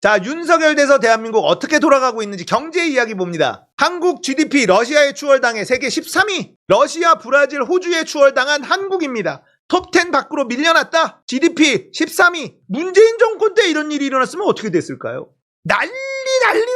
자, 윤석열 돼서 대한민국 어떻게 돌아가고 있는지 경제 이야기 봅니다. 한국 GDP 러시아에 추월당해 세계 13위. 러시아, 브라질, 호주에 추월당한 한국입니다. 톱10 밖으로 밀려났다. GDP 13위. 문재인 정권 때 이런 일이 일어났으면 어떻게 됐을까요? 난리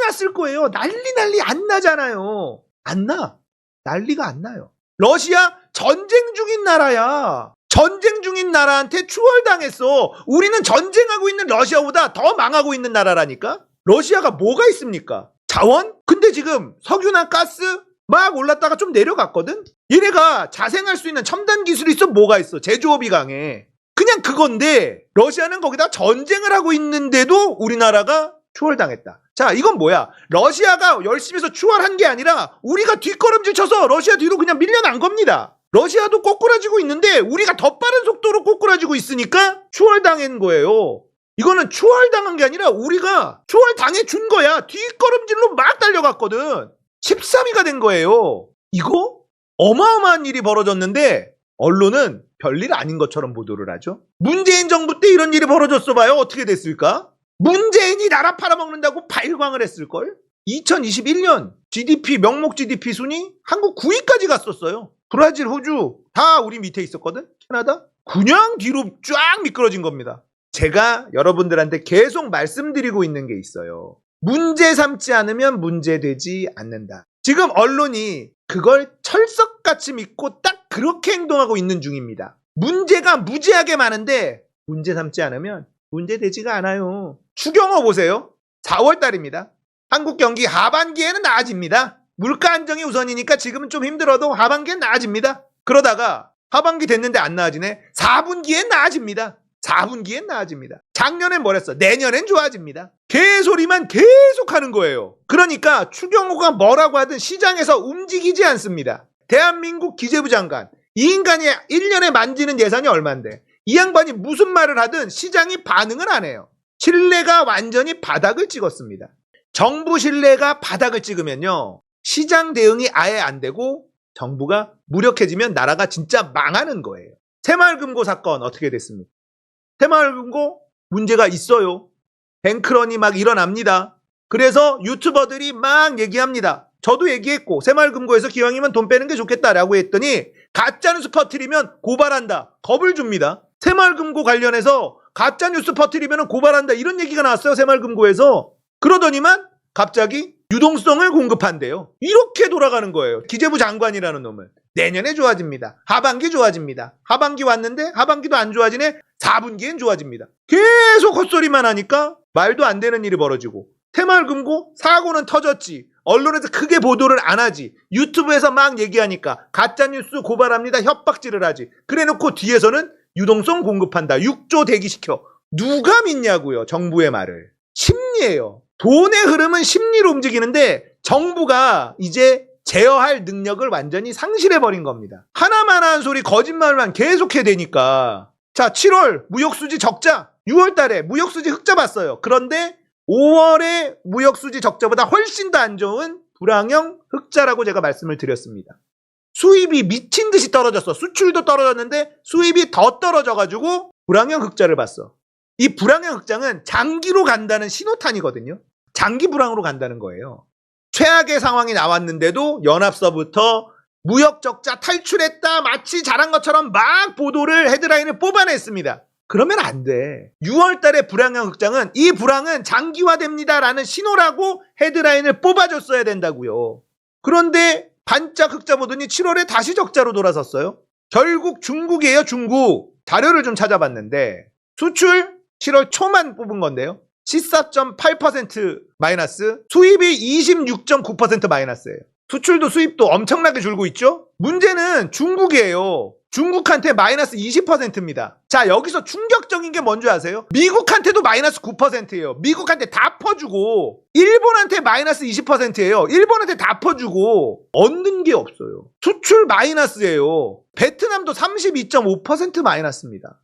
났을 거예요. 난리 안 나잖아요. 안 나. 난리가 안 나요. 러시아 전쟁 중인 나라야. 전쟁 중인 나라한테 추월당했어. 우리는 전쟁하고 있는 러시아보다 더 망하고 있는 나라라니까? 러시아가 뭐가 있습니까? 자원? 근데 지금 석유나 가스 막 올랐다가 좀 내려갔거든? 얘네가 자생할 수 있는 첨단 기술이 있어. 뭐가 있어? 제조업이 강해. 그냥 그건데 러시아는 거기다 전쟁을 하고 있는데도 우리나라가 추월당했다. 자, 이건 뭐야? 러시아가 열심히 해서 추월한 게 아니라 우리가 뒷걸음질 쳐서 러시아 뒤로 그냥 밀려난 겁니다. 러시아도 꼬꾸라지고 있는데 우리가 더 빠른 속도로 꼬꾸라지고 있으니까 추월당한 거예요. 이거는 추월당한 게 아니라 우리가 추월당해 준 거야. 뒷걸음질로 막 달려갔거든. 13위가 된 거예요. 이거 어마어마한 일이 벌어졌는데 언론은 별일 아닌 것처럼 보도를 하죠. 문재인 정부 때 이런 일이 벌어졌어 봐요. 어떻게 됐을까? 문재인이 나라 팔아먹는다고 발광을 했을걸? 2021년 GDP, 명목 GDP 순위 한국 9위까지 갔었어요. 브라질, 호주 다 우리 밑에 있었거든? 캐나다? 그냥 뒤로 쫙 미끄러진 겁니다. 제가 여러분들한테 계속 말씀드리고 있는 게 있어요. 문제 삼지 않으면 문제되지 않는다. 지금 언론이 그걸 철석같이 믿고 딱 그렇게 행동하고 있는 중입니다. 문제가 무지하게 많은데 문제 삼지 않으면 문제되지가 않아요. 추경호 보세요. 4월달입니다. 한국 경기 하반기에는 나아집니다. 물가 안정이 우선이니까 지금은 좀 힘들어도 하반기엔 나아집니다. 그러다가 하반기 됐는데 안 나아지네. 4분기엔 나아집니다. 4분기엔 나아집니다. 작년엔 뭐랬어? 내년엔 좋아집니다. 개소리만 계속 하는 거예요. 그러니까 추경호가 뭐라고 하든 시장에서 움직이지 않습니다. 대한민국 기재부 장관, 이 인간이 1년에 만지는 예산이 얼만데 이 양반이 무슨 말을 하든 시장이 반응을 안 해요. 신뢰가 완전히 바닥을 찍었습니다. 정부 신뢰가 바닥을 찍으면요, 시장 대응이 아예 안 되고 정부가 무력해지면 나라가 진짜 망하는 거예요. 새마을금고 사건 어떻게 됐습니까? 새마을금고 문제가 있어요. 뱅크런이 막 일어납니다. 그래서 유튜버들이 막 얘기합니다. 저도 얘기했고 새마을금고에서 기왕이면 돈 빼는 게 좋겠다라고 했더니 가짜뉴스 퍼뜨리면 고발한다. 겁을 줍니다. 새마을금고 관련해서 가짜뉴스 퍼뜨리면 고발한다. 이런 얘기가 나왔어요. 새마을금고에서. 그러더니만 갑자기 유동성을 공급한대요. 이렇게 돌아가는 거예요. 기재부 장관이라는 놈은. 내년에 좋아집니다. 하반기 좋아집니다. 하반기 왔는데 하반기도 안 좋아지네. 4분기엔 좋아집니다. 계속 헛소리만 하니까 말도 안 되는 일이 벌어지고 새마을금고 사고는 터졌지. 언론에서 크게 보도를 안 하지. 유튜브에서 막 얘기하니까 가짜뉴스 고발합니다. 협박질을 하지. 그래놓고 뒤에서는 유동성 공급한다. 6조 대기시켜. 누가 믿냐고요. 정부의 말을. 심리예요. 돈의 흐름은 심리로 움직이는데 정부가 이제 제어할 능력을 완전히 상실해버린 겁니다. 하나만 한 소리 거짓말만 계속해야 되니까. 자, 7월 무역수지 적자, 6월 달에 무역수지 흑자 봤어요. 그런데 5월에 무역수지 적자보다 훨씬 더 안 좋은 불황형 흑자라고 제가 말씀을 드렸습니다. 수입이 미친 듯이 떨어졌어. 수출도 떨어졌는데 수입이 더 떨어져가지고 불황형 흑자를 봤어. 이 불황형 흑자는 장기로 간다는 신호탄이거든요. 장기 불황으로 간다는 거예요. 최악의 상황이 나왔는데도 연합서부터 무역 적자 탈출했다 마치 잘한 것처럼 막 보도를 헤드라인을 뽑아냈습니다. 그러면 안 돼. 6월 달에 불황형 흑자는 이 불황은 장기화됩니다라는 신호라고 헤드라인을 뽑아줬어야 된다고요. 그런데 반짝 흑자 보더니 7월에 다시 적자로 돌아섰어요. 결국 중국이에요. 중국. 자료를 좀 찾아봤는데 수출 7월 초만 뽑은 건데요. 14.8% 마이너스, 수입이 26.9% 마이너스예요. 수출도 수입도 엄청나게 줄고 있죠? 문제는 중국이에요. 중국한테 마이너스 20%입니다. 자, 여기서 충격적인 게 뭔지 아세요? 미국한테도 마이너스 9%예요. 미국한테 다 퍼주고 일본한테 마이너스 20%예요. 일본한테 다 퍼주고 얻는 게 없어요. 수출 마이너스예요. 베트남도 32.5% 마이너스입니다.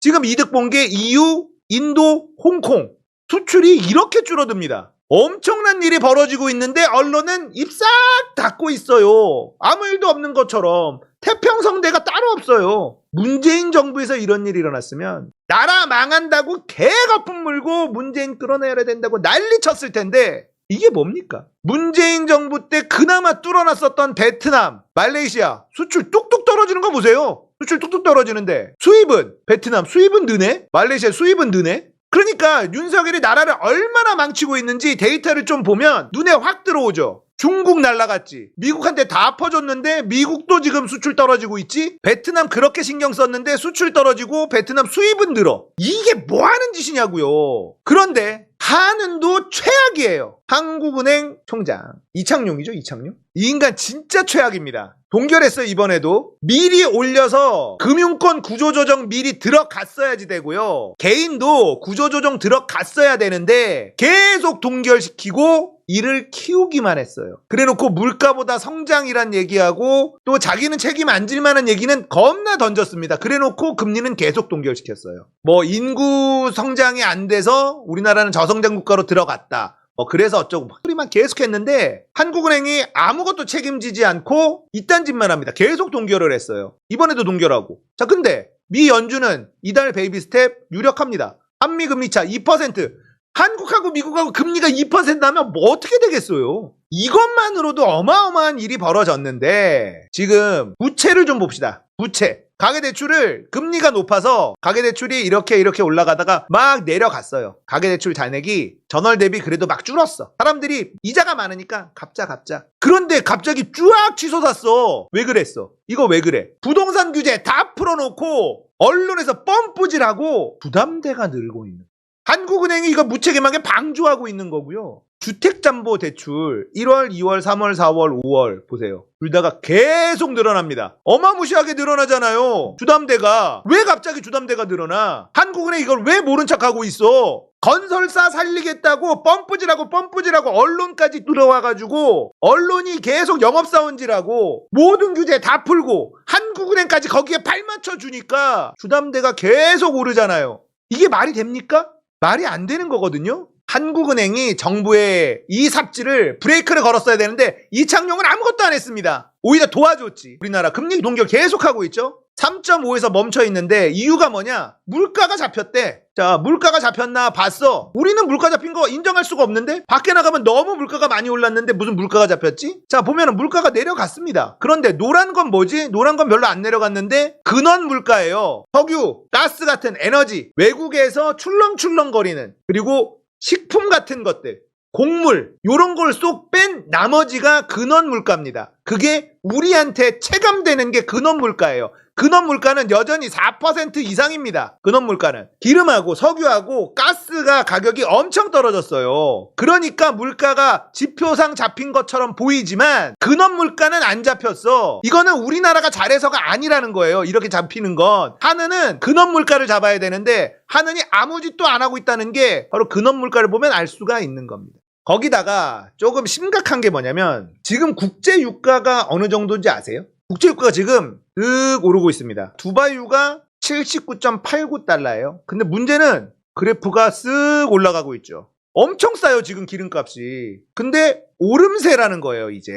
지금 이득 본 게 EU, 인도, 홍콩. 수출이 이렇게 줄어듭니다. 엄청난 일이 벌어지고 있는데 언론은 입 싹 닫고 있어요. 아무 일도 없는 것처럼. 태평성대가 따로 없어요. 문재인 정부에서 이런 일이 일어났으면 나라 망한다고 개거품 물고 문재인 끌어내야 된다고 난리 쳤을 텐데 이게 뭡니까? 문재인 정부 때 그나마 뚫어놨었던 베트남, 말레이시아 수출 뚝뚝 떨어지는 거 보세요. 수출 뚝뚝 떨어지는데 수입은 베트남 수입은 느네? 말레이시아 수입은 느네? 그러니까 윤석열이 나라를 얼마나 망치고 있는지 데이터를 좀 보면 눈에 확 들어오죠. 중국 날라갔지. 미국한테 다 퍼줬는데 미국도 지금 수출 떨어지고 있지. 베트남 그렇게 신경 썼는데 수출 떨어지고 베트남 수입은 늘어. 이게 뭐 하는 짓이냐고요. 그런데 한은도 최악이에요. 한국은행 총장 이창용이죠. 이창용. 이 인간 진짜 최악입니다. 동결했어요. 이번에도 미리 올려서 금융권 구조조정 미리 들어갔어야지 되고요. 개인도 구조조정 들어갔어야 되는데 계속 동결시키고 이를 키우기만 했어요. 그래놓고 물가보다 성장이란 얘기하고 또 자기는 책임 안 질 만한 얘기는 겁나 던졌습니다. 그래놓고 금리는 계속 동결시켰어요. 뭐 인구 성장이 안 돼서 우리나라는 저성장 국가로 들어갔다. 그래서 어쩌고 소리만 계속 했는데 한국은행이 아무것도 책임지지 않고 이딴 짓만 합니다. 계속 동결을 했어요. 이번에도 동결하고. 자, 근데 미 연준은 이달 베이비 스텝 유력합니다. 한미 금리 차 2%. 한국하고 미국하고 금리가 2% 나면 뭐 어떻게 되겠어요? 이것만으로도 어마어마한 일이 벌어졌는데 지금 부채를 좀 봅시다. 부채. 가계대출을 금리가 높아서 가계대출이 이렇게 올라가다가 막 내려갔어요. 가계대출 잔액이 전월 대비 그래도 막 줄었어. 사람들이 이자가 많으니까 갚자. 그런데 갑자기 쫙 치솟았어. 왜 그랬어? 이거 왜 그래? 부동산 규제 다 풀어놓고 언론에서 뻔뿌질하고 부담대가 늘고 있는. 한국은행이 이거 무책임하게 방조하고 있는 거고요. 주택담보대출 1월, 2월, 3월, 4월, 5월 보세요. 둘 다가 계속 늘어납니다. 어마무시하게 늘어나잖아요. 주담대가. 왜 갑자기 주담대가 늘어나? 한국은행 이걸 왜 모른 척하고 있어? 건설사 살리겠다고 뻔뿌질하고 언론까지 들어와가지고 언론이 계속 영업사원질하고 모든 규제 다 풀고 한국은행까지 거기에 발 맞춰주니까 주담대가 계속 오르잖아요. 이게 말이 됩니까? 말이 안 되는 거거든요. 한국은행이 정부의 이 삽질을 브레이크를 걸었어야 되는데 이창용은 아무것도 안 했습니다. 오히려 도와줬지. 우리나라 금리 동결 계속하고 있죠. 3.5에서 멈춰 있는데 이유가 뭐냐? 물가가 잡혔대. 자, 물가가 잡혔나 봤어. 우리는 물가 잡힌 거 인정할 수가 없는데 밖에 나가면 너무 물가가 많이 올랐는데 무슨 물가가 잡혔지? 자, 보면은 물가가 내려갔습니다. 그런데 노란 건 뭐지? 노란 건 별로 안 내려갔는데 근원 물가예요. 석유, 가스 같은 에너지, 외국에서 출렁출렁거리는 그리고 식품 같은 것들, 곡물 요런 걸 쏙 뺀 나머지가 근원 물가입니다. 그게 우리한테 체감되는 게 근원 물가예요. 근원 물가는 여전히 4% 이상입니다. 근원 물가는 기름하고 석유하고 가스가 가격이 엄청 떨어졌어요. 그러니까 물가가 지표상 잡힌 것처럼 보이지만 근원 물가는 안 잡혔어. 이거는 우리나라가 잘해서가 아니라는 거예요. 이렇게 잡히는 건. 한은은 근원 물가를 잡아야 되는데 한은이 아무 짓도 안 하고 있다는 게 바로 근원 물가를 보면 알 수가 있는 겁니다. 거기다가 조금 심각한 게 뭐냐면 지금 국제 유가가 어느 정도인지 아세요? 국제 유가가 지금 득 오르고 있습니다. 두바이유가 79.89달러예요. 근데 문제는 그래프가 쓱 올라가고 있죠. 엄청 싸요 지금 기름값이. 근데 오름세라는 거예요 이제.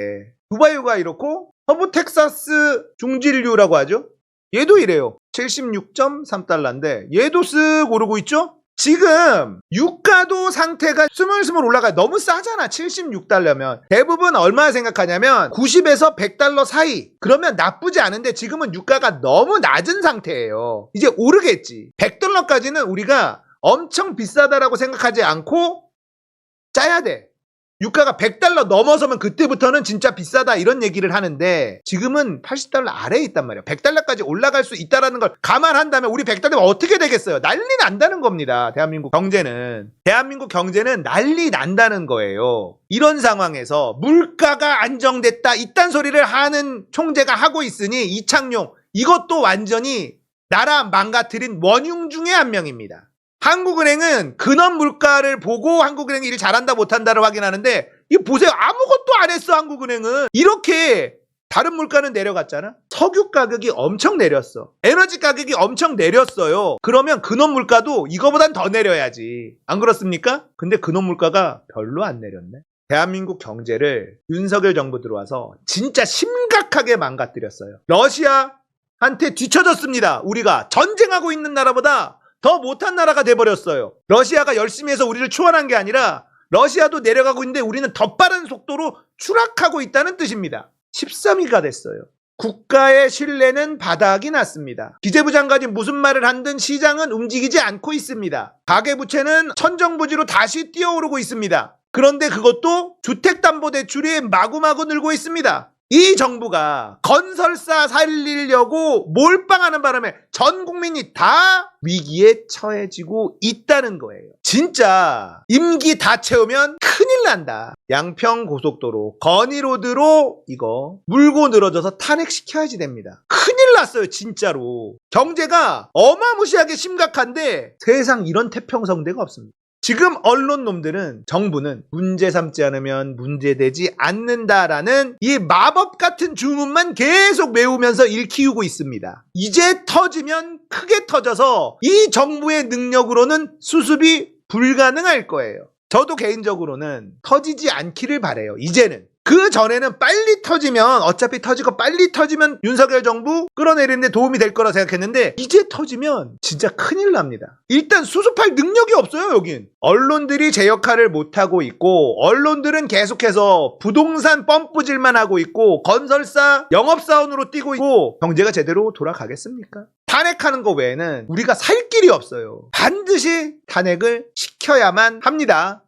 두바이유가 이렇고 서부 텍사스 중진류라고 하죠. 얘도 이래요. 76.3달러인데 얘도 쓱 오르고 있죠. 지금 유가도 상태가 스물스물 올라가요. 너무 싸잖아. 76달러면. 대부분 얼마 생각하냐면 90에서 100달러 사이. 그러면 나쁘지 않은데 지금은 유가가 너무 낮은 상태예요. 이제 오르겠지. 100달러까지는 우리가 엄청 비싸다라고 생각하지 않고 짜야 돼. 유가가 100달러 넘어서면 그때부터는 진짜 비싸다 이런 얘기를 하는데 지금은 80달러 아래에 있단 말이에요. 100달러까지 올라갈 수 있다는 걸 감안한다면 우리 100달러면 어떻게 되겠어요? 난리 난다는 겁니다. 대한민국 경제는 난리 난다는 거예요. 이런 상황에서 물가가 안정됐다 이딴 소리를 하는 총재가 하고 있으니 이창용 이것도 완전히 나라 망가뜨린 원흉 중에 한 명입니다. 한국은행은 근원 물가를 보고 한국은행이 일 잘한다 못한다를 확인하는데 이거 보세요. 아무것도 안 했어. 한국은행은. 이렇게 다른 물가는 내려갔잖아. 석유 가격이 엄청 내렸어. 에너지 가격이 엄청 내렸어요. 그러면 근원 물가도 이거보단 더 내려야지. 안 그렇습니까? 근데 근원 물가가 별로 안 내렸네. 대한민국 경제를 윤석열 정부 들어와서 진짜 심각하게 망가뜨렸어요. 러시아 러시아한테 뒤처졌습니다. 우리가 전쟁하고 있는 나라보다 더 못한 나라가 돼버렸어요. 러시아가 열심히 해서 우리를 추월한 게 아니라 러시아도 내려가고 있는데 우리는 더 빠른 속도로 추락하고 있다는 뜻입니다. 13위가 됐어요. 국가의 신뢰는 바닥이 났습니다. 기재부 장관이 무슨 말을 한든 시장은 움직이지 않고 있습니다. 가계부채는 천정부지로 다시 뛰어오르고 있습니다. 그런데 그것도 주택담보대출이 마구마구 늘고 있습니다. 이 정부가 건설사 살리려고 몰빵하는 바람에 전 국민이 다 위기에 처해지고 있다는 거예요. 진짜 임기 다 채우면 큰일 난다. 양평고속도로 건의로드로 이거 물고 늘어져서 탄핵시켜야지 됩니다. 큰일 났어요 진짜로. 경제가 어마무시하게 심각한데 세상 이런 태평성대가 없습니다. 지금 언론놈들은 정부는 문제 삼지 않으면 문제되지 않는다라는 이 마법 같은 주문만 계속 외우면서 일 키우고 있습니다. 이제 터지면 크게 터져서 이 정부의 능력으로는 수습이 불가능할 거예요. 저도 개인적으로는 터지지 않기를 바라요. 이제는. 그 전에는 빨리 터지면 어차피 터지고 빨리 터지면 윤석열 정부 끌어내리는데 도움이 될 거라 생각했는데 이제 터지면 진짜 큰일 납니다. 일단 수습할 능력이 없어요 여긴. 언론들이 제 역할을 못하고 있고 언론들은 계속해서 부동산 펌프질만 하고 있고 건설사 영업사원으로 뛰고 있고 경제가 제대로 돌아가겠습니까? 탄핵하는 거 외에는 우리가 살 길이 없어요. 반드시 탄핵을 시켜야만 합니다.